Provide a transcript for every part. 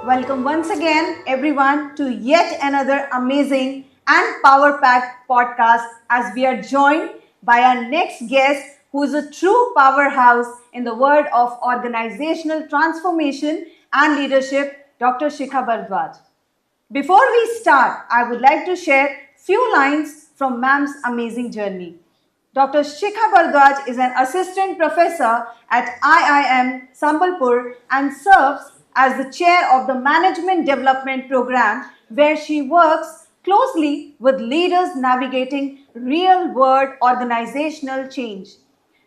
Welcome once again, everyone, to yet another amazing and power-packed podcast as we are joined by our next guest who is a true powerhouse in the world of organizational transformation and leadership, Dr. Shikha Bharadwaj. Before we start, I would like to share few lines from ma'am's amazing journey. Dr. Shikha Bharadwaj is an assistant professor at IIM Sambalpur and serves as the chair of the Management Development Program, where she works closely with leaders navigating real-world organizational change.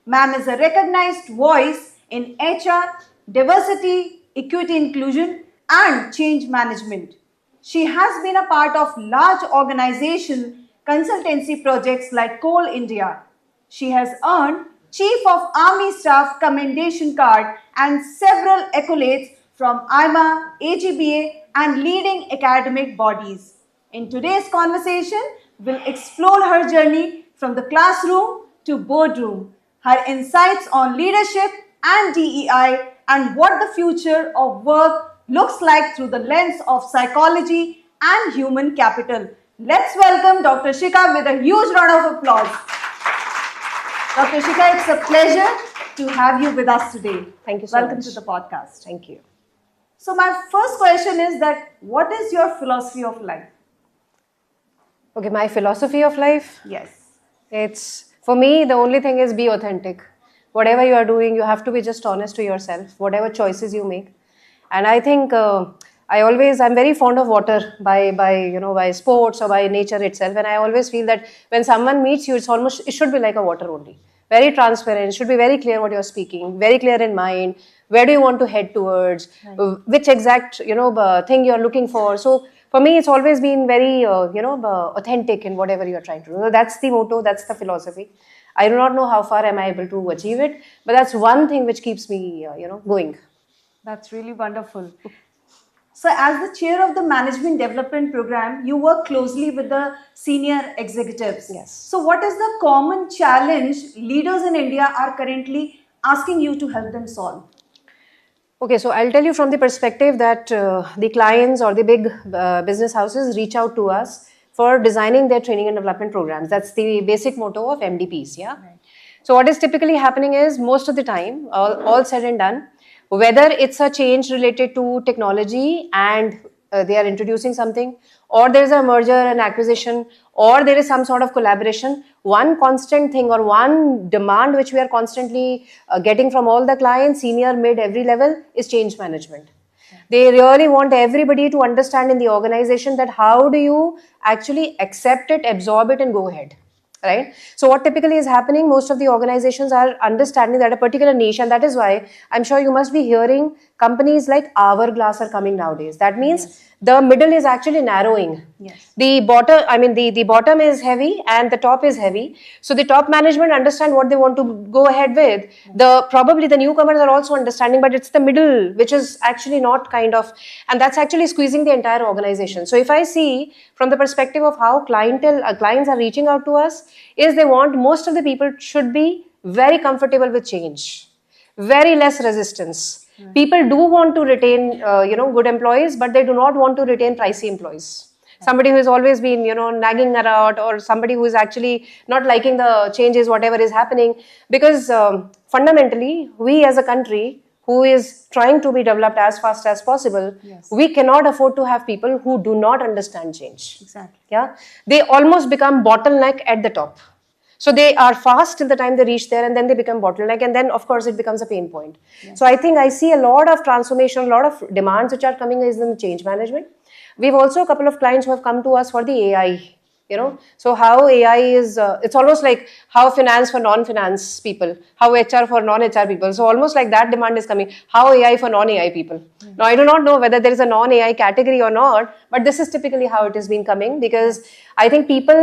Ma'am is a recognized voice in HR, diversity, equity inclusion, and change management. She has been a part of large organization consultancy projects like Coal India. She has earned Chief of Army Staff Commendation Card and several accolades from IMA, AGBA, and leading academic bodies. In today's conversation, we'll explore her journey from the classroom to boardroom, her insights on leadership and DEI, and what the future of work looks like through the lens of psychology and human capital. Let's welcome Dr. Shikha with a huge round of applause. Dr. Shikha, it's a pleasure to have you with us today. Thank you so Welcome much. to the podcast. Thank you. So my first question is that what is your philosophy of life? Okay, my philosophy of life, Yes. it's, for me, the only thing is be authentic. Whatever you are doing, you have to be just honest to yourself, whatever choices you make. And I think I'm very fond of water by sports or by nature itself. And I always feel that when someone meets you, it should be like a water only. Very transparent, should be very clear what you're speaking, very clear in mind. Where do you want to head towards? Right. Which exact, thing you're looking for. So for me, it's always been very, authentic in whatever you're trying to do. So that's the motto, that's the philosophy. I do not know how far am I able to achieve it, but that's one thing which keeps me, going. That's really wonderful. So as the chair of the Management Development Program, you work closely with the senior executives. Yes. So what is the common challenge leaders in India are currently asking you to help them solve? Okay, so I'll tell you from the perspective that the clients or the big business houses reach out to us for designing their training and development programs. That's the basic motto of MDPs, yeah? Right. So what is typically happening is most of the time, all said and done, whether it's a change related to technology and they are introducing something, or there's a merger and acquisition, or there is some sort of collaboration, one constant thing or one demand which we are constantly getting from all the clients, senior, mid, every level, is change management. They really want everybody to understand in the organization that how do you actually accept it, absorb it, and go ahead. Right? So what typically is happening, most of the organizations are understanding that a particular niche, and that is why I'm sure you must be hearing companies like Hourglass are coming nowadays. That means yes. The middle is actually narrowing. Yes. The bottom is heavy and the top is heavy. So the top management understand what they want to go ahead with. Probably the newcomers are also understanding, but it's the middle which is actually not kind of, and that's actually squeezing the entire organization. So if I see from the perspective of how clients are reaching out to us, is they want most of the people should be very comfortable with change, very less resistance. People do want to retain, good employees, but they do not want to retain pricey employees. Somebody who has always been, nagging around, or somebody who is actually not liking the changes, whatever is happening. Because fundamentally, we as a country who is trying to be developed as fast as possible, yes. We cannot afford to have people who do not understand change. Exactly. Yeah, they almost become bottleneck at the top. So they are fast till the time they reach there, and then they become bottleneck, and then of course it becomes a pain point. Yes. So I think I see a lot of transformation, a lot of demands which are coming is in the change management. We've also a couple of clients who have come to us for the AI. So how AI is, it's almost like how finance for non-finance people, how HR for non-HR people. So almost like that demand is coming, how AI for non-AI people. Mm-hmm. Now I do not know whether there is a non-AI category or not, but this is typically how it has been coming, because I think people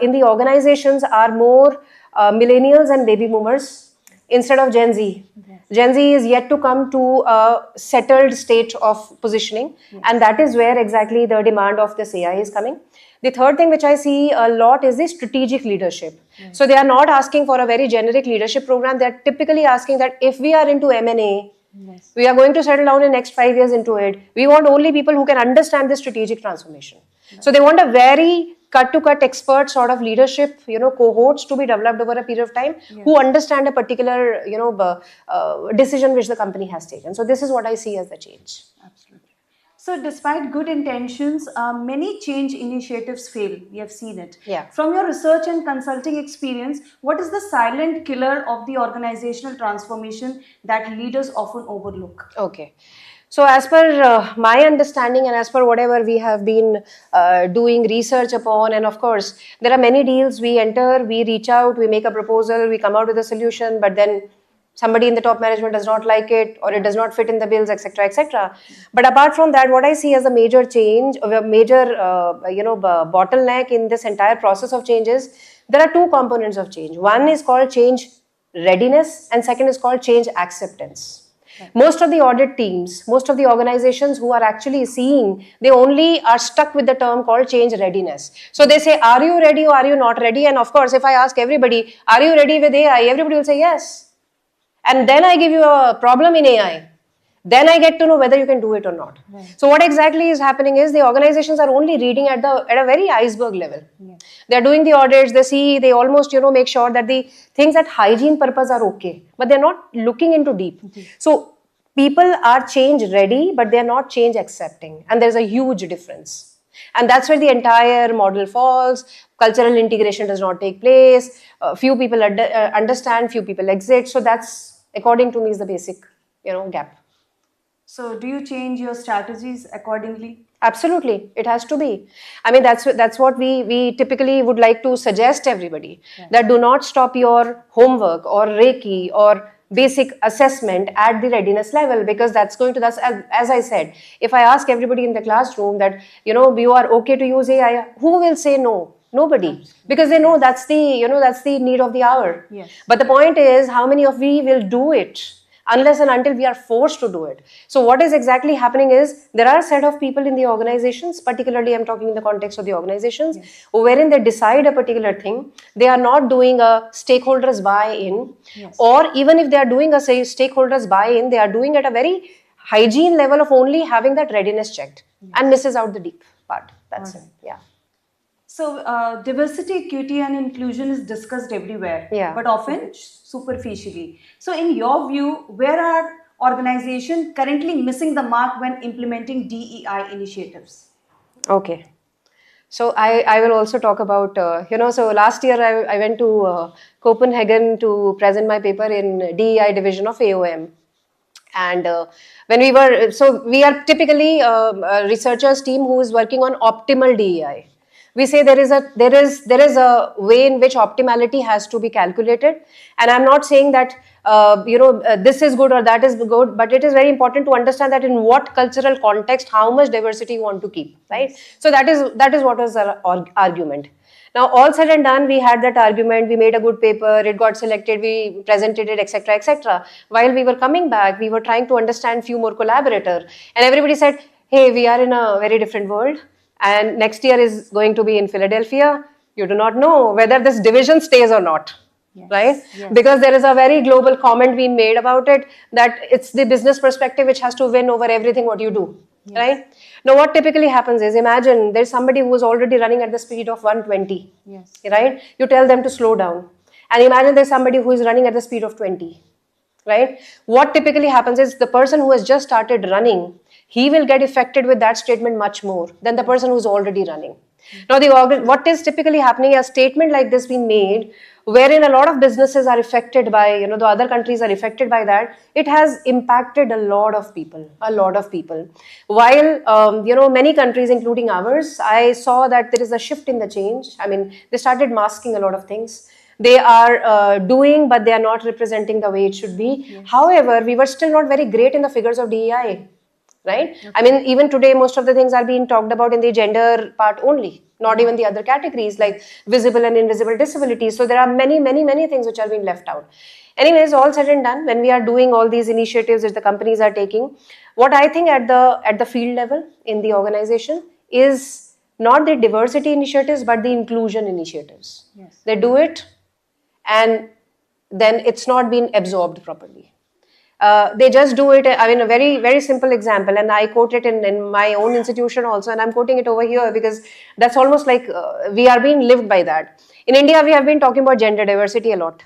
in the organizations are more millennials and baby boomers instead of Gen Z. Yes. Gen Z is yet to come to a settled state of positioning, yes. And that is where exactly the demand of this AI is coming. The third thing which I see a lot is the strategic leadership. So they are not asking for a very generic leadership program. They are typically asking that if we are into M&A, we are going to settle down in next 5 years into it. We want only people who can understand the strategic transformation. So they want a very cut-to-cut expert sort of leadership, cohorts to be developed over a period of time who understand a particular, decision which the company has taken. So this is what I see as the change. Absolutely. So, despite good intentions, many change initiatives fail. We have seen it. Yeah. From your research and consulting experience, what is the silent killer of the organizational transformation that leaders often overlook? Okay. So as per my understanding and as per whatever we have been doing research upon, and of course, there are many deals we enter, we reach out, we make a proposal, we come out with a solution, but then somebody in the top management does not like it or it does not fit in the bills, etc., etc. But apart from that, what I see as a major change, or a major, bottleneck in this entire process of change is there are two components of change. One is called change readiness and second is called change acceptance. Most of the audit teams, most of the organizations who are actually seeing, they only are stuck with the term called change readiness. So they say, are you ready or are you not ready? And of course, if I ask everybody, are you ready with AI? Everybody will say yes. And then I give you a problem in AI. Then I get to know whether you can do it or not. Right. So what exactly is happening is the organizations are only reading at a very iceberg level. Yeah. They're doing the audits, they almost, make sure that the things at hygiene purpose are okay, but they're not looking into deep. So people are change ready, but they're not change accepting. And there's a huge difference. And that's where the entire model falls. Cultural integration does not take place. Few people understand, few people exit. So that's, according to me, is the basic, gap. So do you change your strategies accordingly? Absolutely, it has to be. I mean, that's what we typically would like to suggest everybody, that do not stop your homework or Reiki or basic assessment at the readiness level, because that's as I said, if I ask everybody in the classroom that, you are okay to use AI, who will say no? Nobody, because they know that's the need of the hour. Yes. But the point is, how many of we will do it? Unless and until we are forced to do it. So what is exactly happening is, there are a set of people in the organizations, particularly I'm talking in the context of the organizations, wherein they decide a particular thing. They are not doing a stakeholders buy-in, or even if they are doing a stakeholders buy-in, they are doing at a very hygiene level of only having that readiness checked and misses out the deep part. That's it. Yeah. So diversity, equity and inclusion is discussed everywhere, but often superficially. So in your view, where are organizations currently missing the mark when implementing DEI initiatives? Okay. So I will also talk about, so last year I went to Copenhagen to present my paper in DEI division of AOM. And when we are typically a researchers team who is working on optimal DEI. We say there is a way in which optimality has to be calculated, and I'm not saying that this is good or that is good, but it is very important to understand that in what cultural context, how much diversity you want to keep, right? So that is what was our argument. Now, all said and done, we had that argument, we made a good paper, it got selected, we presented it, etc., etc. While we were coming back, we were trying to understand few more collaborators, and everybody said, hey, we are in a very different world. And next year is going to be in Philadelphia. You do not know whether this division stays or not, right? Yes. Because there is a very global comment being made about it, that it's the business perspective which has to win over everything what you do, right? Now, what typically happens is, imagine there's somebody who is already running at the speed of 120, right? You tell them to slow down. And imagine there's somebody who is running at the speed of 20, right? What typically happens is, the person who has just started running, he will get affected with that statement much more than the person who's already running. Now, what is typically happening, a statement like this being made, wherein a lot of businesses are affected by, the other countries are affected by that, it has impacted a lot of people. While, many countries, including ours, I saw that there is a shift in the change. I mean, they started masking a lot of things. They are doing, but they are not representing the way it should be. However, we were still not very great in the figures of DEI. Right? Okay. I mean, even today, most of the things are being talked about in the gender part only, not even the other categories like visible and invisible disabilities. So there are many, many, many things which are being left out. Anyways, all said and done, when we are doing all these initiatives that the companies are taking, what I think at the field level in the organization is not the diversity initiatives, but the inclusion initiatives. Yes. They do it, and then it's not been absorbed properly. They just do it. I mean, a very, very simple example, and I quote it in my own institution also, and I'm quoting it over here because that's almost like we are being lived by that. In India, we have been talking about gender diversity a lot,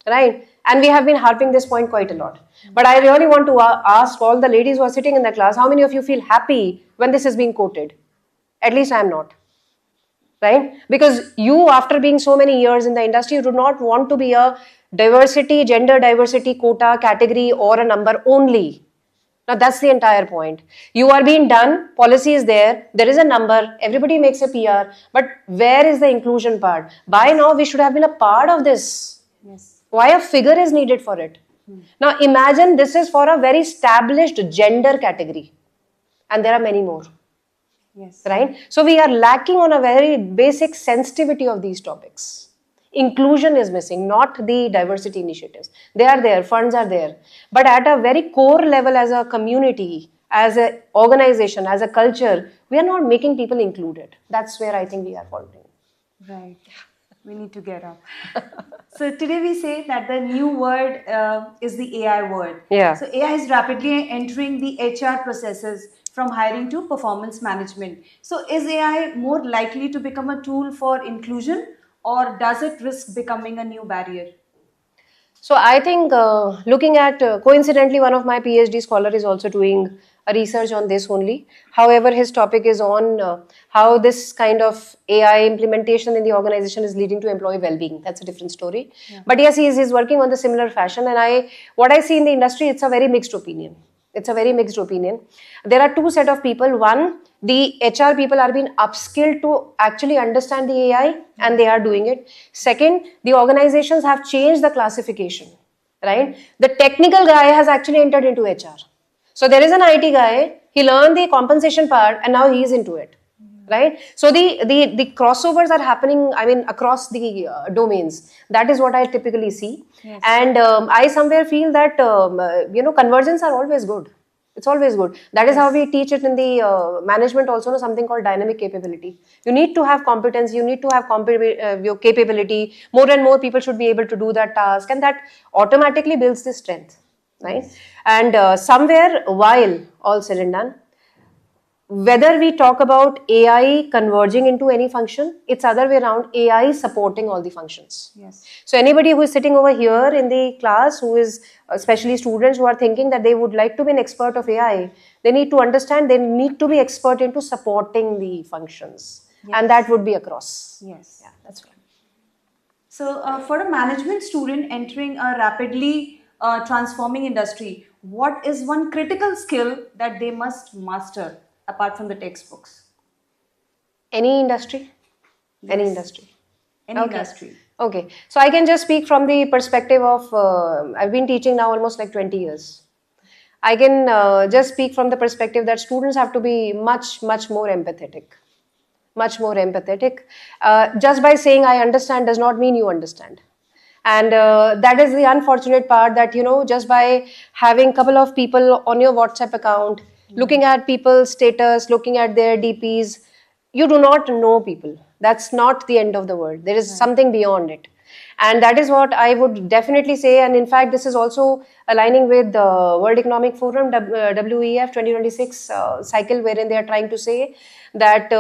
right? And we have been harping this point quite a lot. But I really want to ask all the ladies who are sitting in the class, how many of you feel happy when this is being quoted? At least I'm not. Right? Because you, after being so many years in the industry, you do not want to be a diversity, gender diversity quota category or a number only. Now that's the entire point. You are being done, policy is there is a number, everybody makes a PR, but where is the inclusion part? By now, we should have been a part of this. Yes. Why a figure is needed for it? Now imagine this is for a very established gender category, and there are many more. Yes. Right? So we are lacking on a very basic sensitivity of these topics. Inclusion is missing, not the diversity initiatives. They are there, funds are there. But at a very core level, as a community, as an organization, as a culture, we are not making people included. That's where I think we are faltering. Right. We need to get up. So today we say that the new word is the AI word. Yeah. So AI is rapidly entering the HR processes from hiring to performance management. So is AI more likely to become a tool for inclusion, or does it risk becoming a new barrier? So I think looking at, coincidentally, one of my PhD scholar is also doing a research on this only. However, his topic is on how this kind of AI implementation in the organization is leading to employee well-being. That's a different story. Yeah. But yes, he's working on the similar fashion. And what I see in the industry, it's a very mixed opinion. It's a very mixed opinion. There are two set of people. One, the HR people are being upskilled to actually understand the AI, and they are doing it. Second, the organizations have changed the classification, right? The technical guy has actually entered into HR. So there is an IT guy, he learned the compensation part, and now he is into it, right? So the crossovers are happening, I mean, across the domains. That is what I typically see. Yes. And I somewhere feel that, convergence are always good. It's always good. That is how we teach it in the management also, something called dynamic capability. You need to have competence, you need to have your capability. More and more people should be able to do that task, and that automatically builds the strength, right? Yes. And somewhere, while all said and done, whether we talk about AI converging into any function, it's other way around, AI supporting all the functions. Yes. So anybody who is sitting over here in the class, who is especially students who are thinking that they would like to be an expert of AI, they need to understand they need to be expert into supporting the functions. Yes. And that would be across. Yes. Yeah, that's right. So for a management student entering a rapidly transforming industry, what is one critical skill that they must master apart from the textbooks? Any industry? Yes. Any industry. Any industry. Okay. So I can just speak from the perspective of, I've been teaching now almost like 20 years. I can just speak from the perspective that students have to be much, much more empathetic. Much more empathetic. Just by saying I understand does not mean you understand. And that is the unfortunate part that, just by having a couple of people on your WhatsApp account, looking at people's status, looking at their DPs, you do not know people. That's not the end of the world. There is something beyond it. And that is what I would definitely say. And in fact, this is also aligning with the World Economic Forum, WEF 2026 cycle, wherein they are trying to say that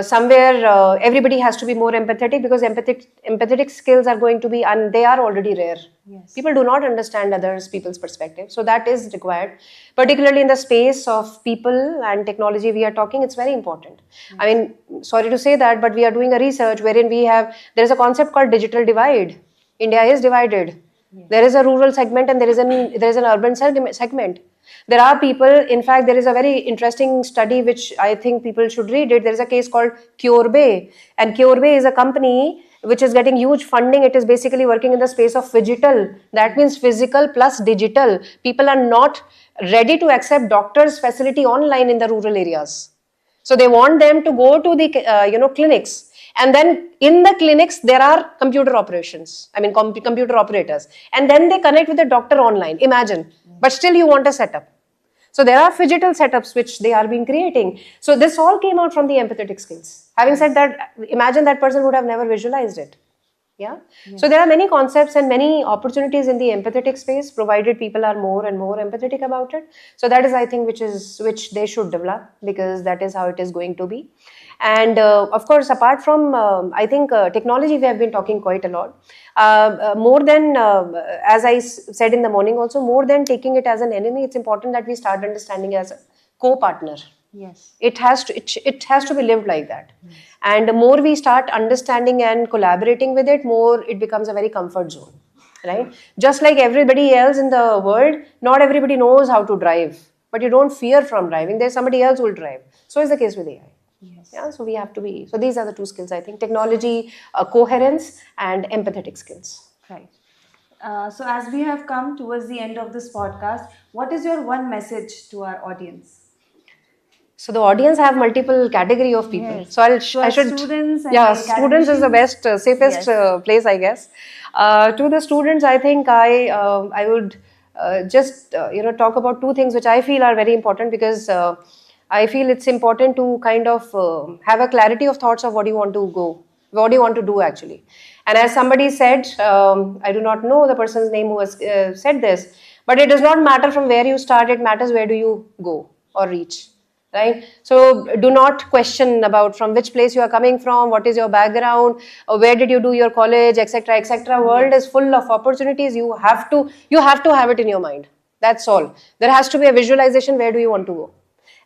somewhere everybody has to be more empathetic, because empathetic skills are going to be, and they are already rare. Yes. People do not understand others people's perspective, so that is required, particularly in the space of people and technology we are talking. It's very important. Yes. I mean, sorry to say that, but we are doing a research wherein there is a concept called digital divide. India is divided. Yes. There is a rural segment and there is an urban segment. There are people, in fact, there is a very interesting study which I think people should read it. There is a case called CureBay, and CureBay is a company which is getting huge funding. It is basically working in the space of phygital. That means physical plus digital. People are not ready to accept doctors' facility online in the rural areas. So they want them to go to the clinics. And then in the clinics, there are computer operators. And then they connect with the doctor online. Imagine. But still you want a setup. So there are phygital setups which they are being creating. So this all came out from the empathetic skills. Having said that, imagine that person would have never visualized it. Yeah. So there are many concepts and many opportunities in the empathetic space, provided people are more and more empathetic about it. So that is, I think, which they should develop, because that is how it is going to be. And of course, apart from, I think technology, we have been talking quite a lot. More than, as I said in the morning also, more than taking it as an enemy, it's important that we start understanding as a co-partner. Yes. It has to be lived like that. And the more we start understanding and collaborating with it, more it becomes a very comfort zone, right? Just like everybody else in the world, not everybody knows how to drive, but you don't fear from driving. There's somebody else who will drive. So is the case with AI. Yes. Yeah, so we have to be, so these are the two skills, I think: technology, coherence, and empathetic skills. Right. So as we have come towards the end of this podcast, what is your one message to our audience? So the audience have multiple category of people. Yes. So To our students and yeah, the students is the best, safest Yes. place, I guess. To the students, I think I would just talk about two things which I feel are very important, because I feel it's important to kind of have a clarity of thoughts of what you want to go, what you want to do actually. And as somebody said, I do not know the person's name who has said this, but it does not matter from where you start, it matters where do you go or reach. Right? So do not question about from which place you are coming from, what is your background, where did you do your college, etc., etc. World is full of opportunities. You have to have it in your mind. That's all. There has to be a visualization. Where do you want to go?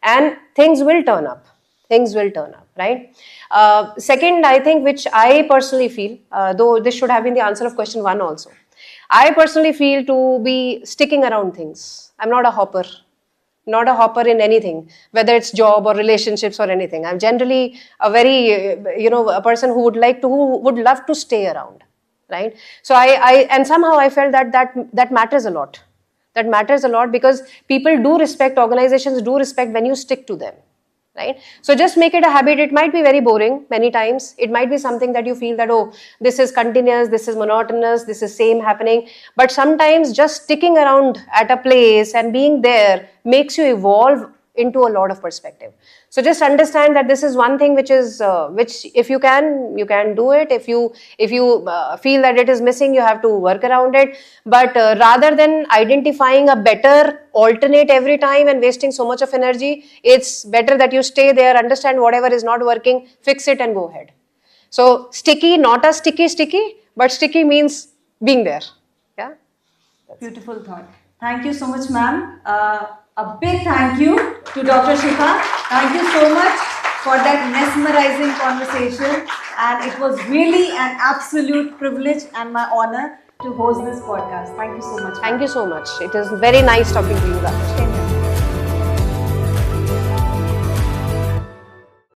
And things will turn up. Things will turn up, right? Second, I think, which I personally feel, though this should have been the answer of question 1 also, I personally feel to be sticking around things. I'm not a hopper. Not a hopper in anything, whether it's job or relationships or anything. I'm generally a very, a person who would love to stay around, right? So and somehow I felt that matters a lot. That matters a lot, because people do respect, organizations do respect when you stick to them, right? So just make it a habit. It might be very boring many times. It might be something that you feel that, oh, this is continuous, this is monotonous, this is same happening. But sometimes just sticking around at a place and being there makes you evolve into a lot of perspective. So just understand that this is one thing which is which if you can do it. If you feel that it is missing, you have to work around it. But rather than identifying a better alternate every time and wasting so much of energy, it's better that you stay there, understand whatever is not working, fix it and go ahead. So sticky, not a sticky, but sticky means being there. Yeah. Beautiful thought. Thank you so much, ma'am. A big thank you to Dr. Shikha. Thank you so much for that mesmerizing conversation. And it was really an absolute privilege and my honor to host this podcast. Thank you so much. Thank you so much. It is very nice talking to you guys.